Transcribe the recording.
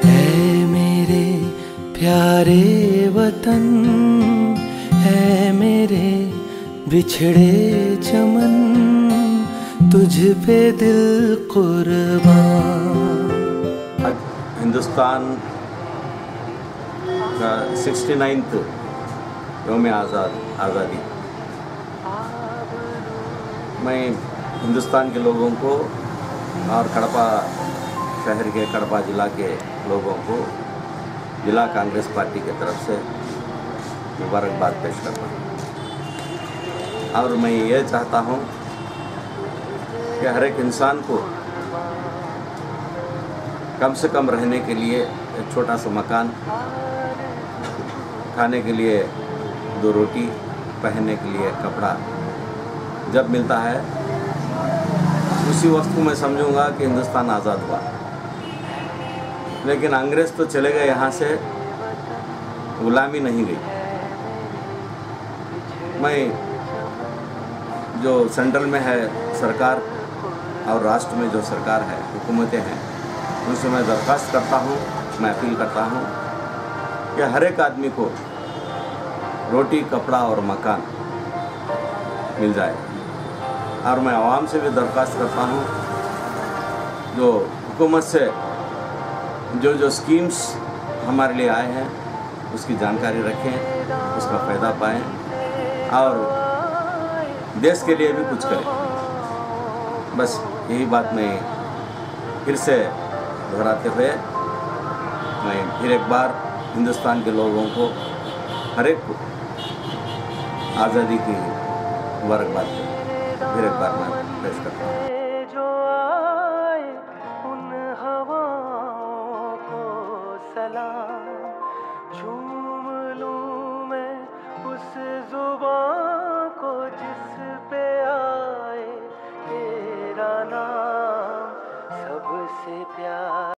है मेरे प्यारे वतन, है मेरे बिछड़े चमन, तुझ पे दिल कुर्बान। आज हिंदुस्तान का 69th यौम आज़ादी। मैं हिंदुस्तान के लोगों को और कड़पा शहर के, कड़पा ज़िला के लोगों को जिला कांग्रेस पार्टी की तरफ से मुबारकबाद पेश करता हूँ। और मैं ये चाहता हूँ कि हर एक इंसान को कम से कम रहने के लिए एक छोटा सा मकान, खाने के लिए 2 रोटी, पहनने के लिए कपड़ा जब मिलता है, उसी वक्त को मैं समझूंगा कि हिंदुस्तान आज़ाद हुआ। लेकिन अंग्रेज़ तो चले गए यहाँ से, गुलामी नहीं गई। मैं जो सेंट्रल में है सरकार और राष्ट्र में जो सरकार है, हुकूमतें हैं, उनसे मैं दरख्वास्त करता हूँ, मैं अपील करता हूँ कि हर एक आदमी को रोटी, कपड़ा और मकान मिल जाए। और मैं आवाम से भी दरख्वास्त करता हूँ, जो हुकूमत से जो स्कीम्स हमारे लिए आए हैं उसकी जानकारी रखें, उसका फ़ायदा पाएँ और देश के लिए भी कुछ करें। बस यही बात मैं फिर से दोहराते हुए मैं फिर एक बार हिंदुस्तान के लोगों को, हर एक को आज़ादी की मुबारकबाद फिर एक बार मैं पेश करता हूँ। जो आए उन हवाओं को सलाम, झूम लूं मैं उस जुबां को जिस पे आए तेरा नाम, सबसे प्यार।